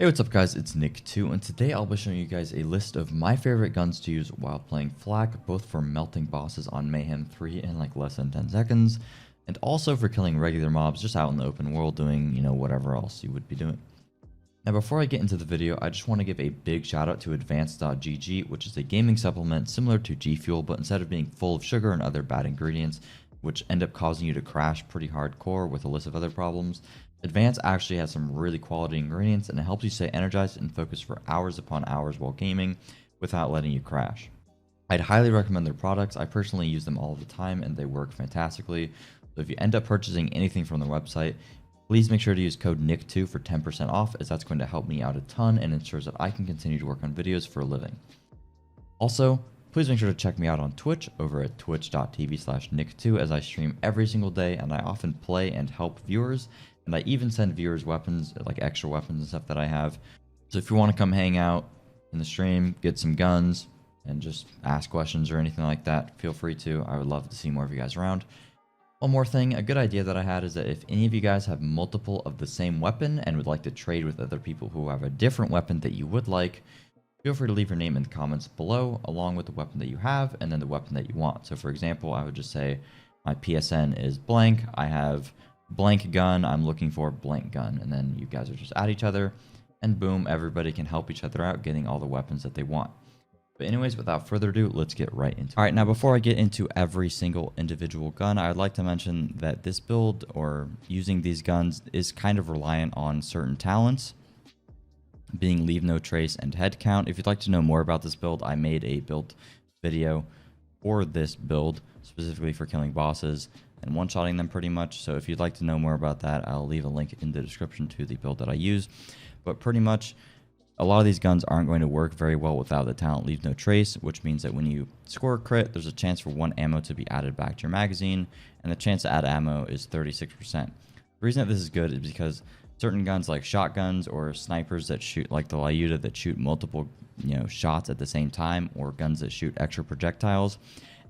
Hey, what's up guys, it's Nick2, and today I'll be showing you guys a list of my favorite guns to use while playing Flak, both for melting bosses on Mayhem 3 in like less than 10 seconds, and also for killing regular mobs just out in the open world doing, whatever else you would be doing. Now before I get into the video, I just want to give a big shout out to Advanced.gg, which is a gaming supplement similar to G Fuel, but instead of being full of sugar and other bad ingredients, which end up causing you to crash pretty hardcore with a list of other problems, Advanced actually has some really quality ingredients, and it helps you stay energized and focused for hours upon hours while gaming without letting you crash. I'd highly recommend their products. I personally use them all the time and they work fantastically. So if you end up purchasing anything from their website, please make sure to use code NICK2 for 10% off, as that's going to help me out a ton and ensures that I can continue to work on videos for a living. Also, please make sure to check me out on Twitch over at twitch.tv/nick2, as I stream every single day and I often play and help viewers. And I even send viewers weapons, like extra weapons and stuff that I have. So if you want to come hang out in the stream, get some guns, and just ask questions or anything like that, feel free to. I would love to see more of you guys around. One more thing, a good idea that I had is that if any of you guys have multiple of the same weapon and would like to trade with other people who have a different weapon that you would like, feel free to leave your name in the comments below, along with the weapon that you have and then the weapon that you want. So for example, I would just say my PSN is blank, I have blank gun, I'm looking for blank gun, and then you guys are just at each other, and boom, everybody can help each other out getting all the weapons that they want. But anyways, without further ado, let's get right into it. Alright, now before I get into every single individual gun, I would like to mention that this build, or using these guns, is kind of reliant on certain talents, being Leave No Trace and Head Count. If you'd like to know more about this build, I made a build video for this build, specifically for killing bosses and one-shotting them pretty much. So if you'd like to know more about that, I'll leave a link in the description to the build that I use. But pretty much, a lot of these guns aren't going to work very well without the talent Leave No Trace, which means that when you score a crit, there's a chance for 1 ammo to be added back to your magazine, and the chance to add ammo is 36%. The reason that this is good is because certain guns like shotguns or snipers that shoot, like the Lyuda, that shoot multiple shots at the same time, or guns that shoot extra projectiles,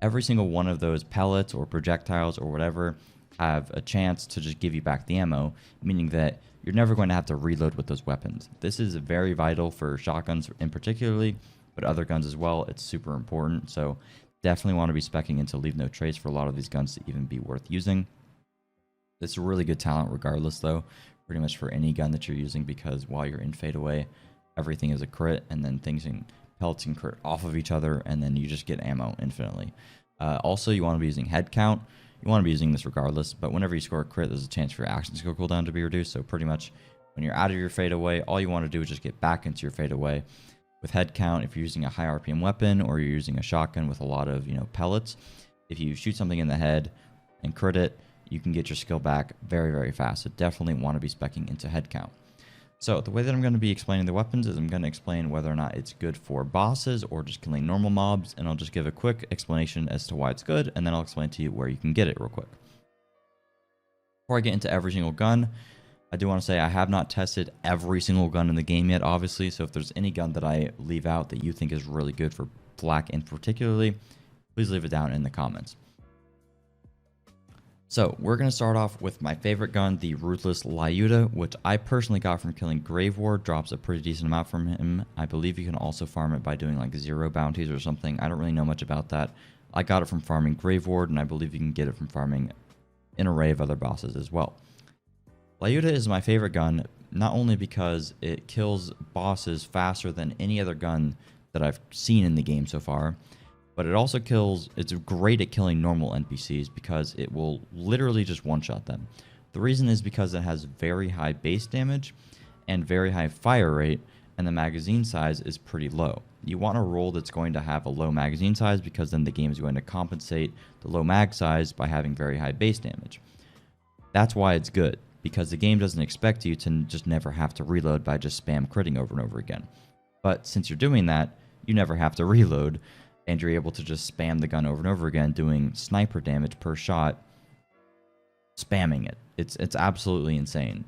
every single one of those pellets or projectiles or whatever have a chance to just give you back the ammo, meaning that you're never going to have to reload with those weapons. This is very vital for shotguns in particularly, but other guns as well. It's super important, so definitely want to be speccing into Leave No Trace for a lot of these guns to even be worth using. It's a really good talent regardless though, pretty much for any gun that you're using, because while you're in fadeaway, everything is a crit, and then things in pellets can crit off of each other, and then you just get ammo infinitely. Also, you want to be using head count. You want to be using this regardless, but whenever you score a crit, there's a chance for your action skill cooldown to be reduced. So pretty much when you're out of your fadeaway, all you want to do is just get back into your fadeaway. With head count, if you're using a high RPM weapon or you're using a shotgun with a lot of pellets, if you shoot something in the head and crit it, you can get your skill back very, very fast. So definitely want to be speccing into head count. So the way that I'm going to be explaining the weapons is I'm going to explain whether or not it's good for bosses or just killing normal mobs, and I'll just give a quick explanation as to why it's good, and then I'll explain to you where you can get it real quick. Before I get into every single gun, I do want to say I have not tested every single gun in the game yet, obviously, so if there's any gun that I leave out that you think is really good for Flak in particularly, please leave it down in the comments. So we're going to start off with my favorite gun, the Ruthless Lyuda, which I personally got from killing Grave Ward. Drops a pretty decent amount from him. I believe you can also farm it by doing like 0 bounties or something. I don't really know much about that. I got it from farming Grave Ward, and I believe you can get it from farming an array of other bosses as well. Lyuda is my favorite gun, not only because it kills bosses faster than any other gun that I've seen in the game so far, but it also it's great at killing normal NPCs because it will literally just one-shot them. The reason is because it has very high base damage and very high fire rate, and the magazine size is pretty low. You want a role that's going to have a low magazine size, because then the game is going to compensate the low mag size by having very high base damage. That's why it's good, because the game doesn't expect you to just never have to reload by just spam critting over and over again. But since you're doing that, you never have to reload, and you're able to just spam the gun over and over again, doing sniper damage per shot, spamming it. It's absolutely insane.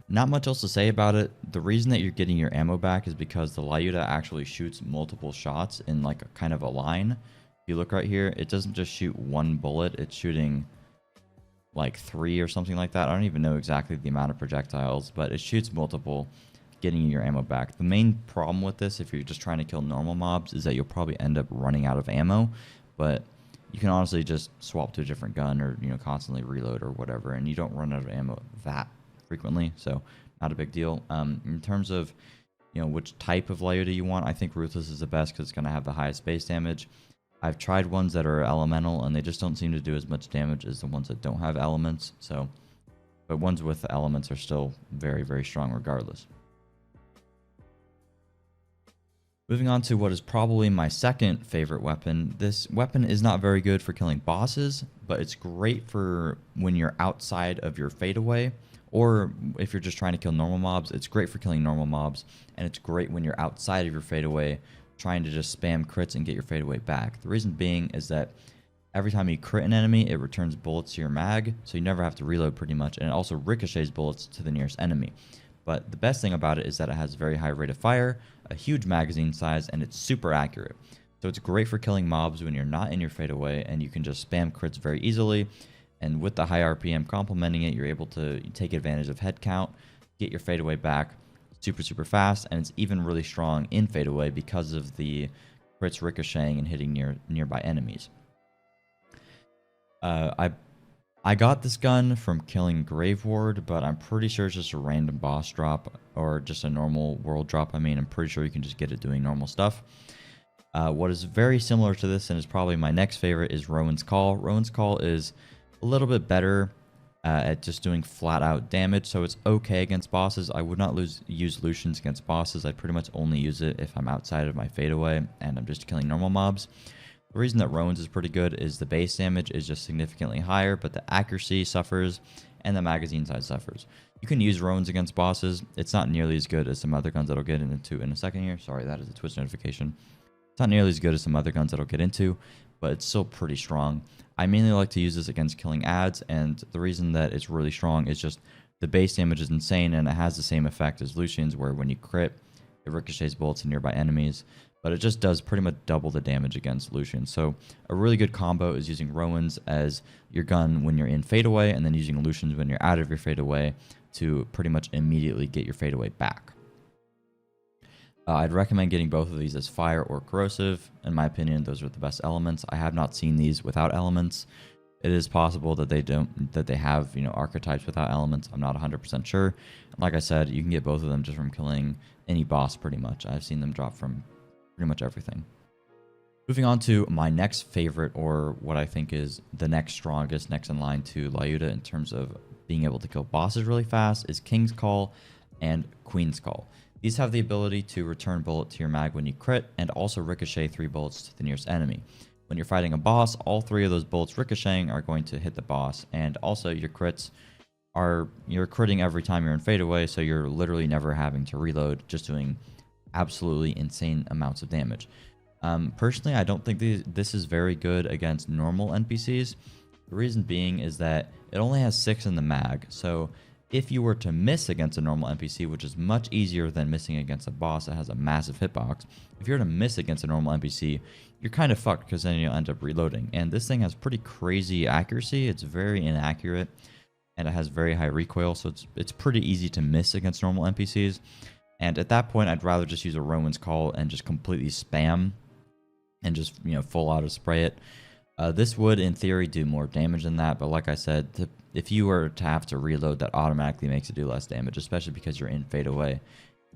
Not much else to say about it. The reason that you're getting your ammo back is because the Lyuda actually shoots multiple shots in like a kind of a line. If you look right here, it doesn't just shoot one bullet, it's shooting like 3 or something like that. I don't even know exactly the amount of projectiles, but it shoots multiple, getting your ammo back. The main problem with this, if you're just trying to kill normal mobs, is that you'll probably end up running out of ammo, but you can honestly just swap to a different gun or, you know, constantly reload or whatever, and you don't run out of ammo that frequently, so not a big deal. In terms of, you know, which type of Lyuda you want, I think Ruthless is the best because it's going to have the highest base damage. I've tried ones that are elemental, and they just don't seem to do as much damage as the ones that don't have elements, so, but ones with elements are still very, very strong regardless. Moving on to what is probably my second favorite weapon. This weapon is not very good for killing bosses, but it's great for when you're outside of your fadeaway, or if you're just trying to kill normal mobs. It's great for killing normal mobs, and it's great when you're outside of your fadeaway, trying to just spam crits and get your fadeaway back. The reason being is that every time you crit an enemy, it returns bullets to your mag, so you never have to reload pretty much, and it also ricochets bullets to the nearest enemy. But the best thing about it is that it has a very high rate of fire, a huge magazine size, and it's super accurate. So it's great for killing mobs when you're not in your fadeaway, and you can just spam crits very easily. And with the high RPM complementing it, you're able to take advantage of head count, get your fadeaway back super, super fast, and it's even really strong in fadeaway because of the crits ricocheting and hitting nearby enemies. I got this gun from killing Grave Ward, but I'm pretty sure it's just a random boss drop or just a normal world drop. I mean, I'm pretty sure you can just get it doing normal stuff. What is very similar to this and is probably my next favorite is Rowan's Call. Rowan's Call is a little bit better at just doing flat out damage, so it's okay against bosses. I would not use Lucians against bosses. I pretty much only use it if I'm outside of my fadeaway and I'm just killing normal mobs. The reason that Rowan's is pretty good is the base damage is just significantly higher, but the accuracy suffers and the magazine size suffers. You can use Rowan's against bosses. It's not nearly as good as some other guns that I'll get into in a second here. Sorry, that is a Twitch notification. It's not nearly as good as some other guns that I'll get into, but it's still pretty strong. I mainly like to use this against killing ads, and the reason that it's really strong is just the base damage is insane, and it has the same effect as Lucian's, where when you crit, it ricochets bullets to nearby enemies. But it just does pretty much double the damage against Lucian. So a really good combo is using Rowan's as your gun when you're in fadeaway, and then using Lucian's when you're out of your fadeaway to pretty much immediately get your fadeaway back. I'd recommend getting both of these as fire or corrosive. In my opinion, those are the best elements. I have not seen these without elements. It is possible that they have, you know, archetypes without elements. I'm not 100% sure. Like I said, you can get both of them just from killing any boss pretty much. I've seen them drop from pretty much everything. Moving on to my next favorite, or what I think is the next strongest, next in line to Lyuda in terms of being able to kill bosses really fast, is King's Call and Queen's Call. These have the ability to return bullet to your mag when you crit, and also ricochet 3 bullets to the nearest enemy. When you're fighting a boss, all 3 of those bullets ricocheting are going to hit the boss, and also your crits you're critting every time you're in fadeaway, so you're literally never having to reload, just doing absolutely insane amounts of damage. Personally, I don't think this is very good against normal NPCs. The reason being is that it only has 6 in the mag, so if you were to miss against a normal NPC, which is much easier than missing against a boss that has a massive hitbox, if you were to miss against a normal NPC, you're kind of fucked because then you'll end up reloading. And this thing has pretty crazy accuracy. It's very inaccurate, and it has very high recoil, so it's pretty easy to miss against normal NPCs. And at that point, I'd rather just use a Rowan's Call and just completely spam and just, you know, full auto spray it. This would, in theory, do more damage than that, but like I said, if you were to have to reload, that automatically makes it do less damage, especially because you're in fadeaway,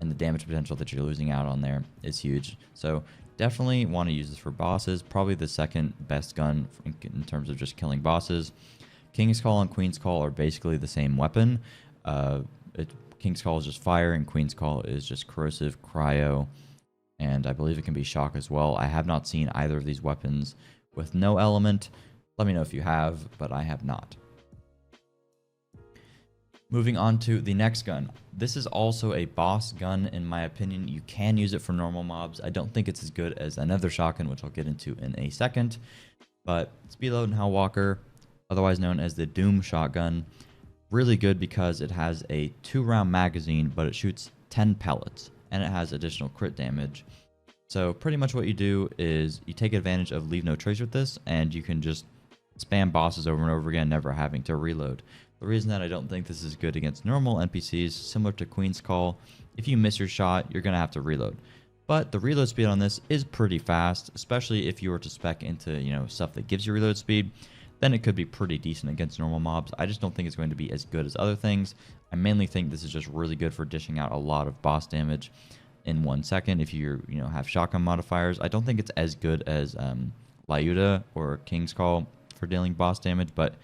and the damage potential that you're losing out on there is huge. So definitely want to use this for bosses. Probably the second best gun in terms of just killing bosses. King's Call and Queen's Call are basically the same weapon. King's Call is just fire, and Queen's Call is just corrosive, cryo, and I believe it can be shock as well. I have not seen either of these weapons with no element. Let me know if you have, but I have not. Moving on to the next gun. This is also a boss gun, in my opinion. You can use it for normal mobs. I don't think it's as good as another shotgun, which I'll get into in a second, but Speedload and Hal Walker, otherwise known as the Doom shotgun. Really good because it has a 2-round magazine, but it shoots 10 pellets, and it has additional crit damage. So pretty much what you do is you take advantage of Leave No Trace with this, and you can just spam bosses over and over again, never having to reload. The reason that I don't think this is good against normal NPCs, similar to Queen's Call, if you miss your shot, you're going to have to reload. But the reload speed on this is pretty fast, especially if you were to spec into, stuff that gives you reload speed. Then it could be pretty decent against normal mobs. I just don't think it's going to be as good as other things. I mainly think this is just really good for dishing out a lot of boss damage in 1 second if you have shotgun modifiers. I don't think it's as good as Lyuda or King's Call for dealing boss damage, but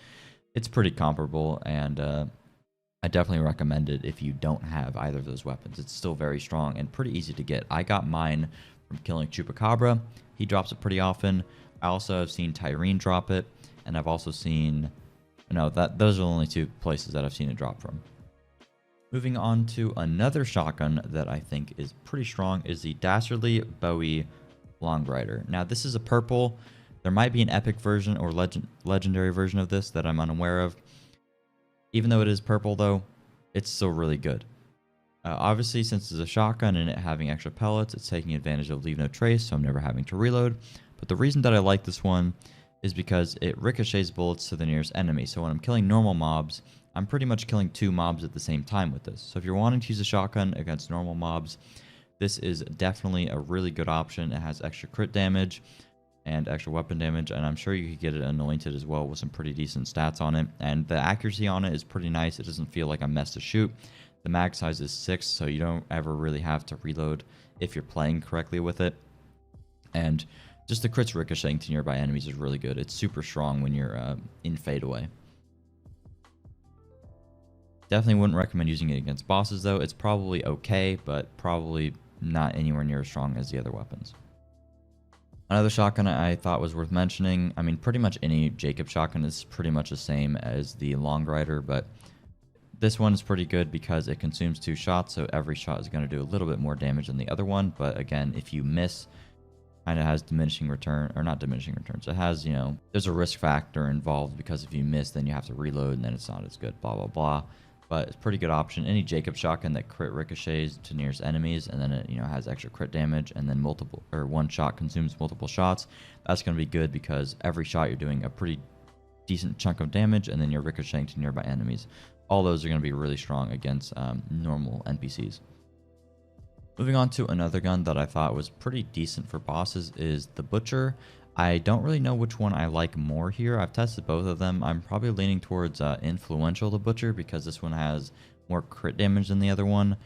it's pretty comparable, and I definitely recommend it if you don't have either of those weapons. It's still very strong and pretty easy to get. I got mine from killing Chupacabra. He drops it pretty often. I also have seen Tyrene drop it, and I've also seen... No, those are the only 2 places that I've seen it drop from. Moving on to another shotgun that I think is pretty strong is the Dastardly Bowie Longrider. Now, this is a purple. There might be an epic version or legendary version of this that I'm unaware of. Even though it is purple, though, it's still really good. Obviously, since it's a shotgun and it having extra pellets, it's taking advantage of Leave No Trace, so I'm never having to reload. But the reason that I like this one is because it ricochets bullets to the nearest enemy. So when I'm killing normal mobs, I'm pretty much killing 2 mobs at the same time with this. So if you're wanting to use a shotgun against normal mobs, this is definitely a really good option. It has extra crit damage and extra weapon damage, and I'm sure you could get it anointed as well with some pretty decent stats on it. And the accuracy on it is pretty nice. It doesn't feel like a mess to shoot. The mag size is 6, so you don't ever really have to reload if you're playing correctly with it. And just the crits ricocheting to nearby enemies is really good. It's super strong when you're in fadeaway. Definitely wouldn't recommend using it against bosses, though. It's probably okay, but probably not anywhere near as strong as the other weapons. Another shotgun I thought was worth mentioning, I mean, pretty much any Jacob shotgun is pretty much the same as the Longrider, but this one is pretty good because it consumes 2 shots, so every shot is going to do a little bit more damage than the other one. But again, if you miss, kind of has diminishing return, or not diminishing returns. It has, there's a risk factor involved because if you miss, then you have to reload and then it's not as good, blah, blah, blah. But it's a pretty good option. Any Jacob shotgun that crit ricochets to nearest enemies, and then it has extra crit damage, and then one shot consumes multiple shots. That's going to be good because every shot you're doing a pretty decent chunk of damage, and then you're ricocheting to nearby enemies. All those are going to be really strong against normal NPCs. Moving on to another gun that I thought was pretty decent for bosses is the Butcher. I don't really know which one I like more here. I've tested both of them. I'm probably leaning towards Influential the Butcher because this one has more crit damage than the other one,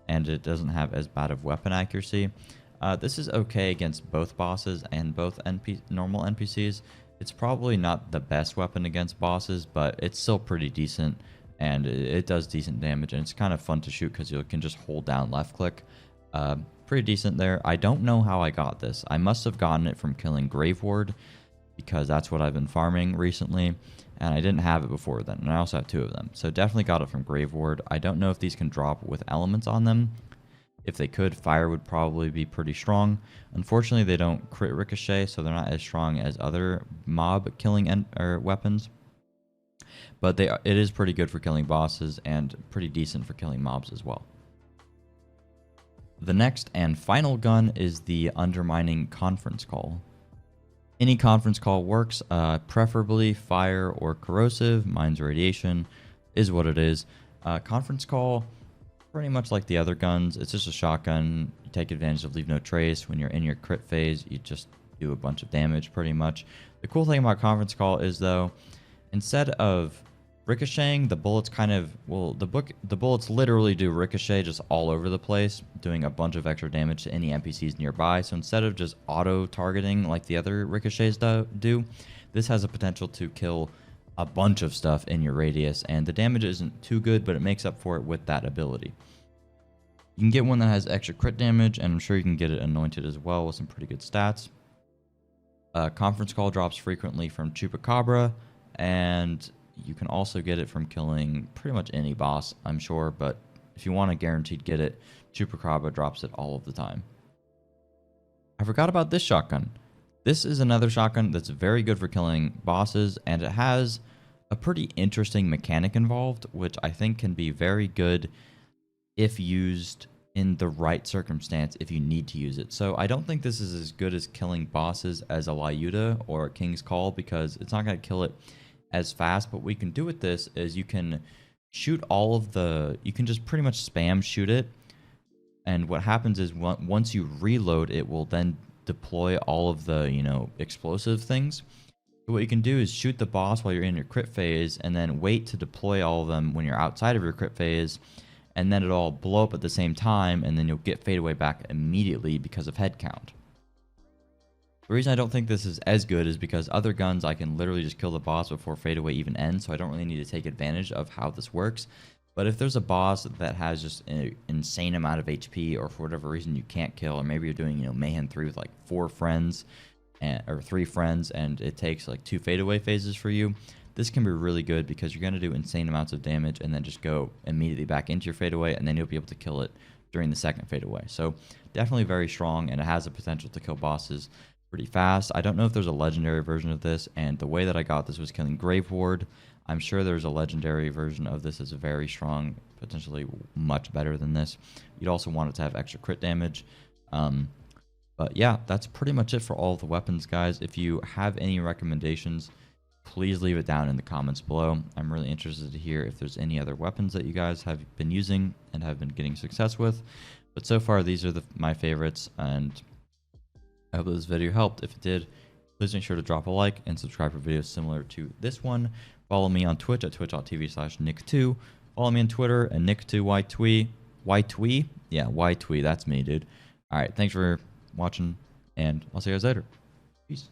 and it doesn't have as bad of weapon accuracy. This is okay against both bosses and both normal NPCs. It's probably not the best weapon against bosses, but it's still pretty decent, and it does decent damage, and it's kind of fun to shoot because you can just hold down left click. Pretty decent there. I don't know how I got this. I must have gotten it from killing Grave Ward because that's what I've been farming recently, and I didn't have it before then, and I also have 2 of them. So definitely got it from Grave Ward. I don't know if these can drop with elements on them. If they could, fire would probably be pretty strong. Unfortunately, they don't crit ricochet, so they're not as strong as other mob killing weapons. But it is pretty good for killing bosses and pretty decent for killing mobs as well. The next and final gun is the Undermining Conference Call. Any conference call works, preferably fire or corrosive. Mine's radiation is what it is. Conference Call, pretty much like the other guns. It's just a shotgun. You take advantage of Leave No Trace. When you're in your crit phase, you just do a bunch of damage pretty much. The cool thing about Conference Call is, though, instead of ricocheting, the bullets the bullets literally do ricochet just all over the place, doing a bunch of extra damage to any NPCs nearby. So instead of just auto-targeting like the other ricochets do, this has a potential to kill a bunch of stuff in your radius, and the damage isn't too good, but it makes up for it with that ability. You can get one that has extra crit damage, and I'm sure you can get it anointed as well with some pretty good stats. Conference Call drops frequently from Chupacabra, and you can also get it from killing pretty much any boss, I'm sure, but if you want to guaranteed get it, Chupacabra drops it all of the time. I forgot about this shotgun. This is another shotgun that's very good for killing bosses, and it has a pretty interesting mechanic involved, which I think can be very good if used in the right circumstance if you need to use it. So I don't think this is as good as killing bosses as a Lyuda or a King's Call, because it's not going to kill it as fast. But what we can do with this is you can shoot all of the, you can just pretty much spam shoot it, and what happens is once you reload, it will then deploy all of the, you know, explosive things. So what you can do is shoot the boss while you're in your crit phase, and then wait to deploy all of them when you're outside of your crit phase, and then it'll all blow up at the same time, and then you'll get fade away back immediately because of head count. The reason I don't think this is as good is because other guns I can literally just kill the boss before fade away even ends, so I don't really need to take advantage of how this works. But if there's a boss that has just an insane amount of HP, or for whatever reason you can't kill, or maybe you're doing, you know, Mayhem 3 with like 4 friends, or 3 friends, and it takes like 2 fade away phases for you, this can be really good because you're going to do insane amounts of damage and then just go immediately back into your fadeaway, and then you'll be able to kill it during the second fadeaway. So definitely very strong, and it has the potential to kill bosses pretty fast. I don't know if there's a legendary version of this, and the way that I got this was killing Grave Ward. I'm sure there's a legendary version of this that's very strong, potentially much better than this. You'd also want it to have extra crit damage. But yeah, that's pretty much it for all of the weapons, guys. If you have any recommendations, please leave it down in the comments below. I'm really interested to hear if there's any other weapons that you guys have been using and have been getting success with. But so far, these are my favorites, and I hope this video helped. If it did, please make sure to drop a like and subscribe for videos similar to this one. Follow me on Twitch at twitch.tv/Nick2. Follow me on Twitter at Nick2YTwee. YTwee? Yeah, YTwee. That's me, dude. All right, thanks for watching, and I'll see you guys later. Peace.